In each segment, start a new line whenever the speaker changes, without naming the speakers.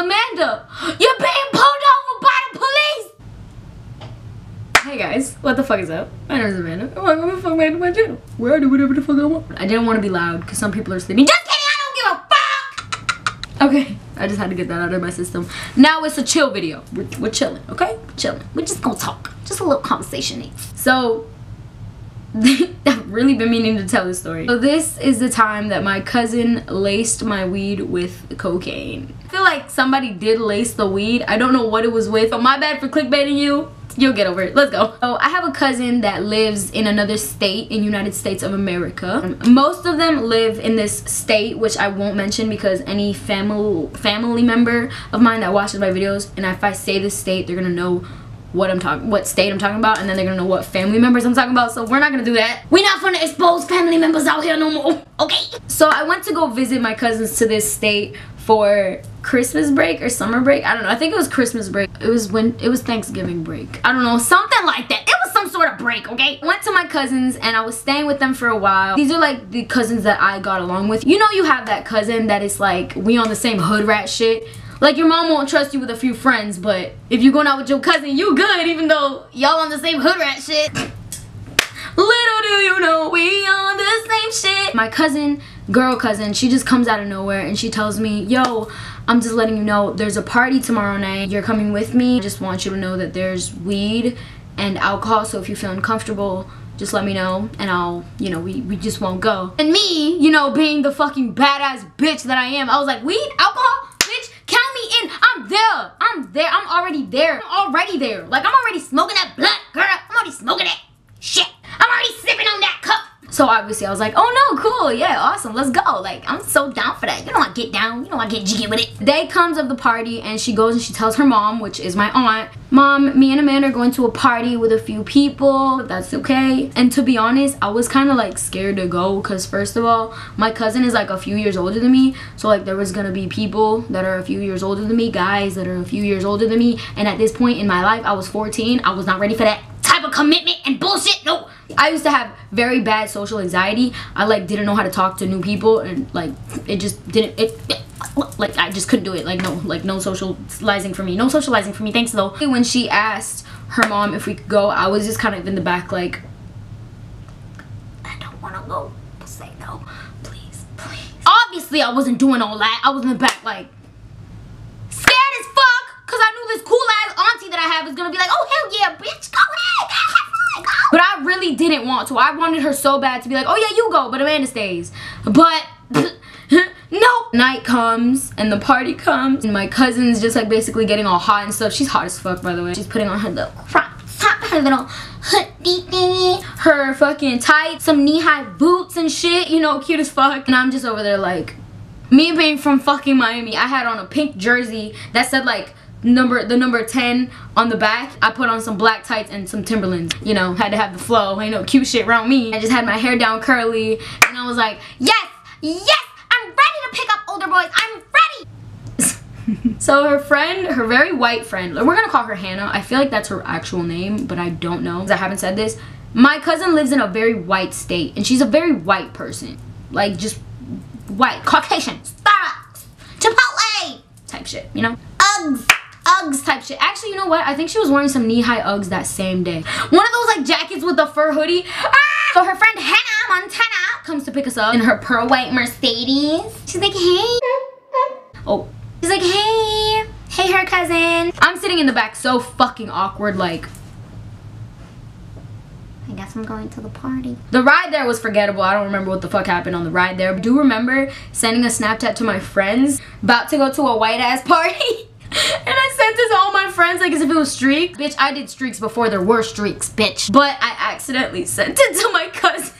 Amanda, you're being pulled over by the police! Hey guys, what the fuck is up? My name is Amanda. Oh, I'm gonna fuck my channel. Where I do whatever the fuck I want. I didn't want to be loud because some people are sleeping. Just kidding, I don't give a fuck! Okay, I just had to get that out of my system. Now it's a chill video. We're chilling, okay? We're chilling. We're just gonna talk. Just a little conversation. So, I've really been meaning to tell this story. So this is the time that my cousin laced my weed with cocaine. I feel like somebody did lace the weed. I don't know what it was with. But my bad for clickbaiting you. You'll get over it. Let's go. So I have a cousin that lives in another state in United States of America. Most of them live in this state, which I won't mention because any family member of mine that watches my videos, and if I say this state, they're gonna know what state I'm talking about, and then they're gonna know what family members I'm talking about, so we're not gonna do that. We're not gonna expose family members out here no more, okay? So I went to go visit my cousins to this state for Christmas break or summer break. I don't know. I think it was Christmas break. It was Thanksgiving break. I don't know, something like that. It was some sort of break, okay? I went to my cousins and I was staying with them for a while. These are like the cousins that I got along with. You know, you have that cousin that is like, we on the same hood rat shit. Like, your mom won't trust you with a few friends, but if you're going out with your cousin, you good, even though y'all on the same hood rat shit. Little do you know we on the same shit. My cousin, girl cousin, she just comes out of nowhere and she tells me, yo, I'm just letting you know there's a party tomorrow night. You're coming with me. I just want you to know that there's weed and alcohol, so if you feel uncomfortable, just let me know and I'll, you know, we just won't go. And me, you know, being the fucking badass bitch that I am, I was like, weed, alcohol? Bitch, count me in. I'm there. I'm already there. Like, I'm already smoking that blunt, girl. I'm already smoking that shit. I'm already sipping on that cup. So obviously I was like, oh no, cool, yeah, awesome, let's go. Like, I'm so down for that. You know I get down. You know I get jiggy with it. Day comes of the party and she goes and she tells her mom, which is my aunt, Mom, me and Amanda are going to a party with a few people, if that's okay. And to be honest, I was kind of like scared to go because first of all, my cousin is like a few years older than me. So like there was gonna be people that are a few years older than me, guys that are a few years older than me. And at this point in my life, I was 14. I was not ready for that type of commitment and bullshit. No. I used to have very bad social anxiety. I like didn't know how to talk to new people and like it just didn't like I just couldn't do it. Like no socializing for me. No socializing for me. Thanks though. When she asked her mom if we could go, I was just kind of in the back like, I don't want to go. Say no, please, please. Obviously I wasn't doing all that. I was in the back like scared as fuck because I knew this cool ass auntie that I have is gonna be like, oh hell yeah, bitch, go ahead, have fun, go. But I really didn't want to. I wanted her so bad to be like, oh yeah, you go, but Amanda stays. But nope. Night comes and the party comes and my cousin's just like basically getting all hot and stuff. She's hot as fuck, by the way. She's putting on her little crop top, her little hoodie thingy, her fucking tights, some knee-high boots and shit, you know, cute as fuck. And I'm just over there like, me being from fucking Miami, I had on a pink jersey that said like the number 10 on the back. I put on some black tights and some Timberlands. You know, had to have the flow. Ain't no cute shit around me. I just had my hair down curly and I was like, yes, yes, I'm ready to pick up older boys. I'm ready. So her friend, her very white friend, we're gonna call her Hannah. I feel like that's her actual name, but I don't know because I haven't said this. My cousin lives in a very white state and she's a very white person. Like just white, Caucasian, Starbucks, Chipotle type shit, you know? Uggs type shit. Actually, you know what? I think she was wearing some knee-high Uggs that same day. One of those like jackets with the fur hoodie. Ah! So her friend Hannah Montana comes to pick us up in her pearl white Mercedes. She's like, hey. Oh. She's like, hey. Hey, her cousin. I'm sitting in the back so fucking awkward, like, I guess I'm going to the party. The ride there was forgettable. I don't remember what the fuck happened on the ride there. I do remember sending a Snapchat to my friends about to go to a white ass party. And I sent it to all my friends like as if it was streaks. Bitch, I did streaks before there were streaks, bitch. But I accidentally sent it to my cousin.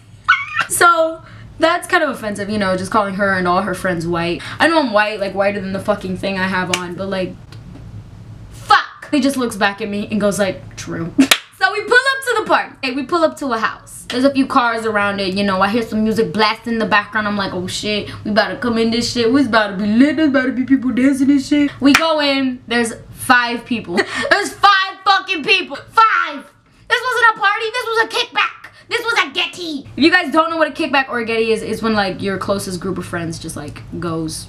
So that's kind of offensive, you know, just calling her and all her friends white. I know I'm white, like whiter than the fucking thing I have on, but like, fuck. He just looks back at me and goes like, true. So we pull up to the park. Hey, we pull up to a house. There's a few cars around it, you know. I hear some music blasting in the background. I'm like, oh shit, we about to come in this shit. We about to be lit. There's about to be people dancing this shit. We go in. There's 5 people. There's 5 fucking people. 5. This wasn't a party. This was a kickback. This was a getty. If you guys don't know what a kickback or a getty is when like your closest group of friends just like goes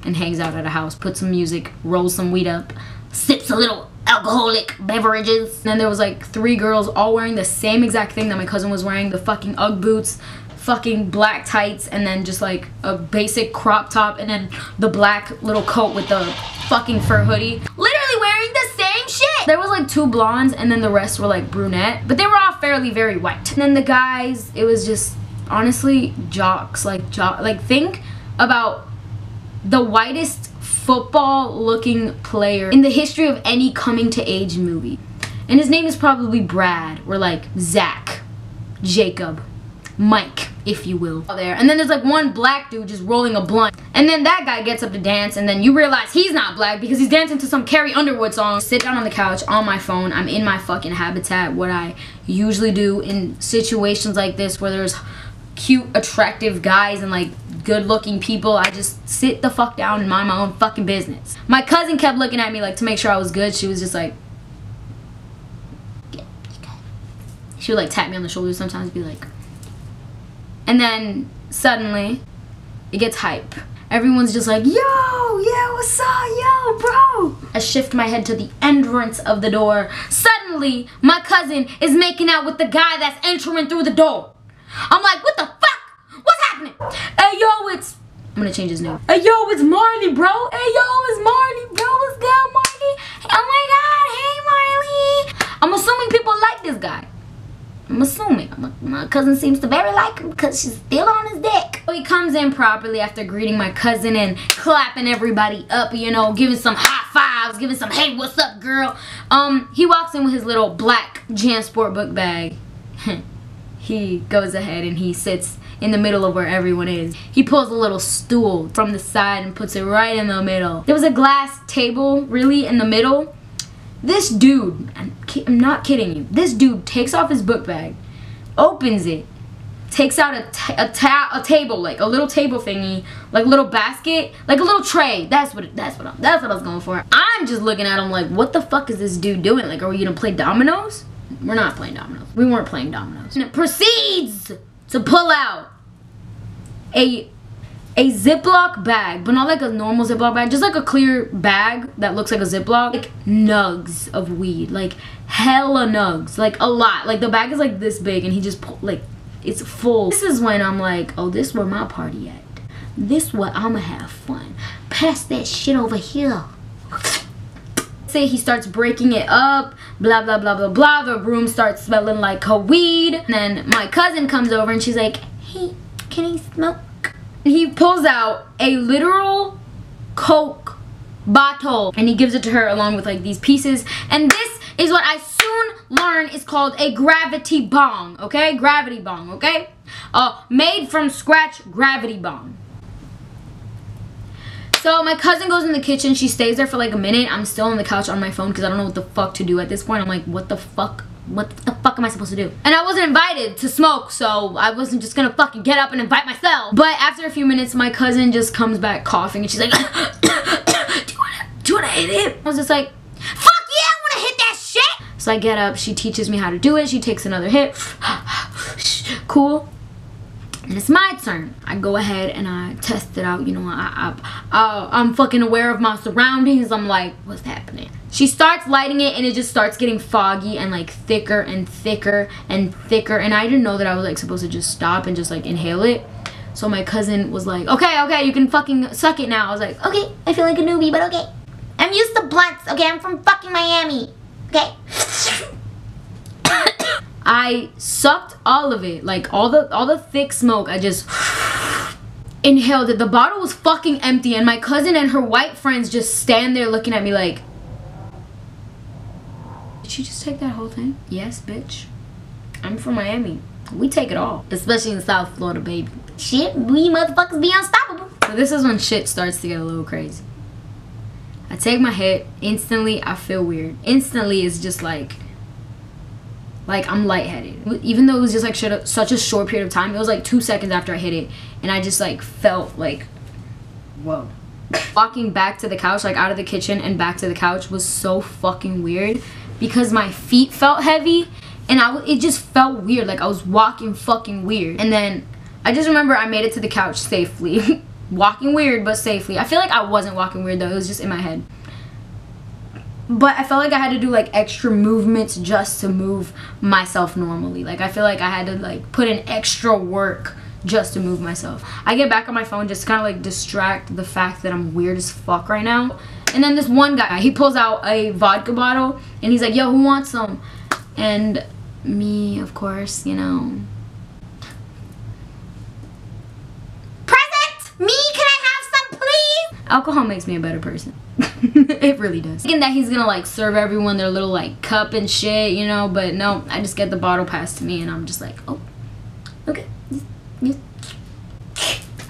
and hangs out at a house, puts some music, rolls some weed up, sips a little alcoholic beverages. And then there was like 3 girls all wearing the same exact thing that my cousin was wearing, the fucking Ugg boots, fucking black tights, and then just like a basic crop top, and then the black little coat with the fucking fur hoodie. Literally wearing the same shit. There was like 2 blondes and then the rest were like brunette, but they were all fairly very white. And then the guys, it was just honestly jocks. Like think about the whitest football looking player in the history of any coming to age movie, and his name is probably Brad, or like Zach, Jacob, Mike, if you will. There, and then there's like one black dude just rolling a blunt, and then that guy gets up to dance, and then you realize he's not black because he's dancing to some Carrie Underwood song. Sit down on the couch on my phone. I'm in my fucking habitat, what I usually do in situations like this where there's cute, attractive guys and like good looking people. I just sit the fuck down and mind my own fucking business. My cousin kept looking at me like to make sure I was good. She was just like, she would like tap me on the shoulder sometimes, be like, and then suddenly it gets hype. Everyone's just like, yo, yeah, what's up, yo, bro? I shift my head to the entrance of the door. Suddenly my cousin is making out with the guy that's entering through the door. I'm like, what the fuck? What's happening? Hey, yo, it's... I'm gonna change his name. Hey, yo, it's Marley, bro. Hey, yo, it's Marley, bro. What's good, Marley? Oh, my God. Hey, Marley. I'm assuming people like this guy. I'm assuming. My cousin seems to very like him because she's still on his dick. So he comes in properly after greeting my cousin and clapping everybody up, you know, giving some high fives, giving some, hey, what's up, girl? He walks in with his little black JanSport book bag. He goes ahead and he sits in the middle of where everyone is. He pulls a little stool from the side and puts it right in the middle. There was a glass table really in the middle. This dude, I'm not kidding you, this dude takes off his book bag, opens it, takes out a table, like a little table thingy, like a little basket, like a little tray. That's what I was going for. I'm just looking at him like, what the fuck is this dude doing? Like, are we gonna play dominoes? We're not playing dominoes. We weren't playing dominoes. And it proceeds to pull out a Ziploc bag, but not like a normal Ziploc bag, just like a clear bag that looks like a Ziploc. Like nugs of weed, like hella nugs, like a lot. Like the bag is like this big and he just like, it's full. This is when I'm like, oh, this where my party at. This where I'ma have fun. Pass that shit over here. Say he starts breaking it up, blah blah blah blah blah. The room starts smelling like her weed. And then my cousin comes over and she's like, hey, can I smoke? And he pulls out a literal Coke bottle and he gives it to her along with like these pieces. And this is what I soon learned is called a gravity bong, okay? Gravity bong, okay? Made from scratch gravity bong. So my cousin goes in the kitchen. She stays there for like a minute. I'm still on the couch on my phone because I don't know what the fuck to do at this point. I'm like, what the fuck? What the fuck am I supposed to do? And I wasn't invited to smoke, so I wasn't just gonna fucking get up and invite myself. But after a few minutes, my cousin just comes back coughing and she's like, do you wanna hit it? I was just like, fuck yeah, I wanna hit that shit! So I get up, she teaches me how to do it, she takes another hit. Cool. And it's my turn. I go ahead and I test it out. You know, I'm fucking aware of my surroundings. I'm like, what's happening? She starts lighting it and it just starts getting foggy and like thicker and thicker and thicker. And I didn't know that I was like supposed to just stop and just like inhale it. So my cousin was like, okay, you can fucking suck it now. I was like, okay, I feel like a newbie, but okay. I'm used to blunts, okay? I'm from fucking Miami, okay? I sucked all of it, like all the thick smoke. I just inhaled it. The bottle was fucking empty and my cousin and her white friends just stand there looking at me like, did she just take that whole thing? Yes, bitch. I'm from Miami. We take it all, especially in South Florida, baby. Shit, we motherfuckers be unstoppable. So this is when shit starts to get a little crazy. I take my hit. Instantly, I feel weird. Instantly, it's just like I'm lightheaded. Even though it was just like such a short period of time, it was like 2 seconds after I hit it, and I just like felt like, whoa. Walking back to the couch, like out of the kitchen and back to the couch, was so fucking weird because my feet felt heavy, and it just felt weird. Like I was walking fucking weird. And then I just remember I made it to the couch safely. walking weird but safely. I feel like I wasn't walking weird though, it was just in my head. But I felt like I had to do like extra movements just to move myself normally. Like I feel like I had to like put in extra work just to move myself. I get back on my phone just to kind of like distract the fact that I'm weird as fuck right now. And then this one guy, he pulls out a vodka bottle and he's like, yo, who wants some? And me, of course, you know. Present! Me, can I have some, please? Alcohol makes me a better person. It really does. Thinking that he's gonna like serve everyone their little like cup and shit, you know, but no, I just get the bottle passed to me and I'm just like, oh, okay. Yes.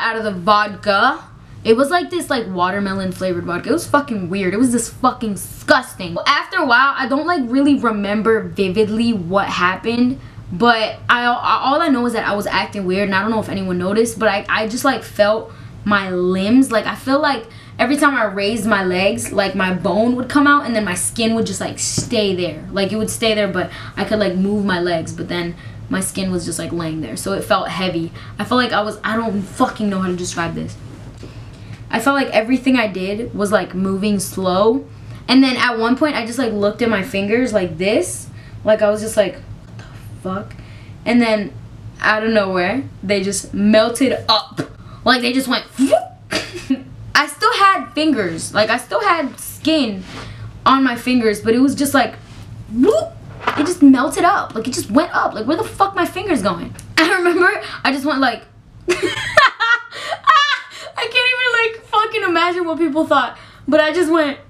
Out of the vodka, it was like this like watermelon flavored vodka. It was fucking weird. It was just fucking disgusting. After a while, I don't like really remember vividly what happened, but all I know is that I was acting weird, and I don't know if anyone noticed, but I just like felt my limbs, like I feel like every time I raised my legs, like my bone would come out and then my skin would just like stay there. Like it would stay there, but I could like move my legs, but then my skin was just like laying there. So it felt heavy. I felt like I don't fucking know how to describe this. I felt like everything I did was like moving slow. And then at one point I just like looked at my fingers like this. Like I was just like, what the fuck? And then out of nowhere, they just melted up. Like they just went I still had fingers, like I still had skin on my fingers, but it was just like whoop, it just melted up, like it just went up. Like where the fuck my fingers going? I remember I just went like I can't even like fucking imagine what people thought, but I just went.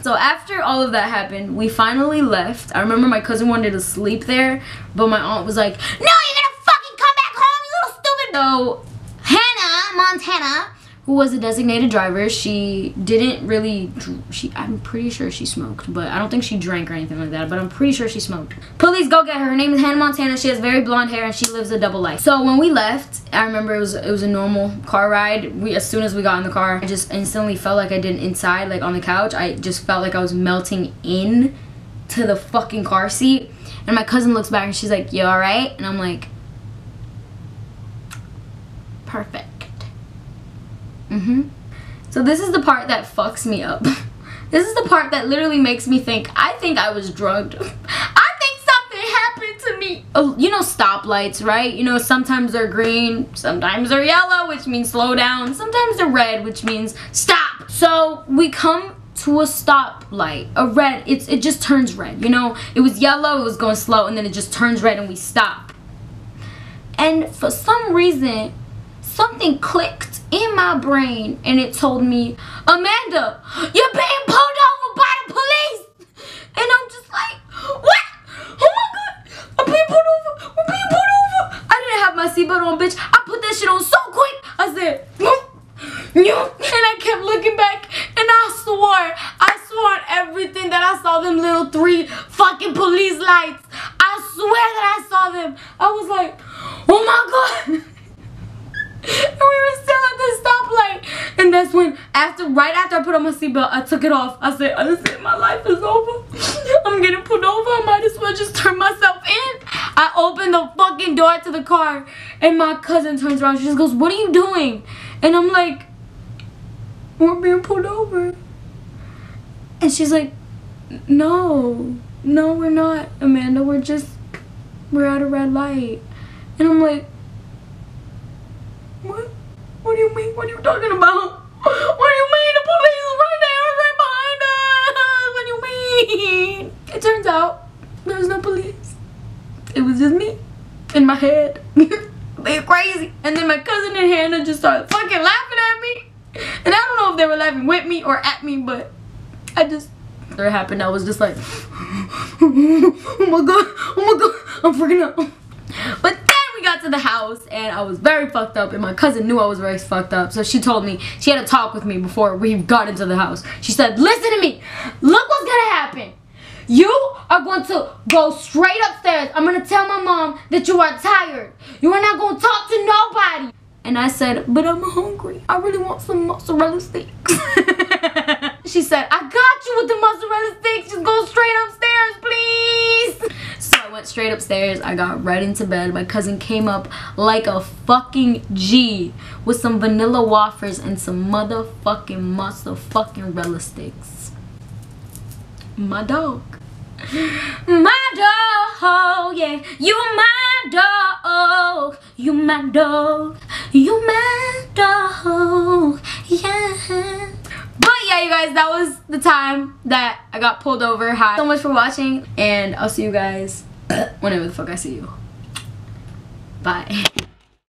So after all of that happened, we finally left. I remember my cousin wanted to sleep there, but my aunt was like, no, you're gonna fucking come back home, you little stupid. So Hannah Montana, who was a designated driver, she didn't really, I'm pretty sure she smoked, but I don't think she drank or anything like that, but I'm pretty sure she smoked. Police, go get her. Her name is Hannah Montana. She has very blonde hair and she lives a double life. So when we left, I remember it was a normal car ride. As soon as we got in the car, I just instantly felt like I did inside, like on the couch. I just felt like I was melting in to the fucking car seat. And my cousin looks back and she's like, you alright? And I'm like, perfect. So this is the part that fucks me up. This is the part that literally makes me think, I think I was drugged. I think something happened to me. Oh, you know stoplights, right? You know, sometimes they're green, sometimes they're yellow, which means slow down. Sometimes they're red, which means stop. So we come to a stoplight, a red, it just turns red, you know? It was yellow, it was going slow, and then it just turns red and we stop. And for some reason, something clicked in my brain and it told me, Amanda, you're being pulled over by the police. And I'm just like, what? Oh my god, I'm being pulled over. We're being pulled over. I didn't have my seatbelt on, bitch. I put that shit on so quick. I said, and I kept looking back and I swore on everything that I saw them little 3 fucking police lights. I swear that I saw them. I was like, oh my god. And we were still at the stoplight, and that's when, right after I put on my seatbelt, I took it off. I said, my life is over. I'm getting pulled over. I might as well just turn myself in. I opened the fucking door to the car, and my cousin turns around. She just goes, what are you doing? And I'm like, we're being pulled over. And she's like, no, we're not, Amanda. We're at a red light. And I'm like, what? What do you mean? What are you talking about? What do you mean? The police is right there, right behind us. What do you mean? It turns out there was no police. It was just me in my head. They're crazy. And then my cousin and Hannah just started fucking laughing at me. And I don't know if they were laughing with me or at me, but after it happened, I was just like, oh my god, I'm freaking out. But then we got to the house and I was very fucked up, and my cousin knew I was very fucked up, so she told me, she had a talk with me before we got into the house. She said, listen to me, look what's gonna happen. You are going to go straight upstairs. I'm gonna tell my mom that you are tired. You are not gonna talk to nobody. And I said, but I'm hungry. I really want some mozzarella sticks. She said, I got you with the mozzarella sticks. Just go straight upstairs, please. So I went straight straight upstairs. I got right into bed. My cousin came up like a fucking G with some vanilla wafers and some motherfucking Rella sticks. My dog. My dog, yeah. You my dog. You my dog. You my dog. Yeah. But yeah, you guys, that was the time that I got pulled over. Hi. So much for watching, and I'll see you guys whenever the fuck I see you. Bye.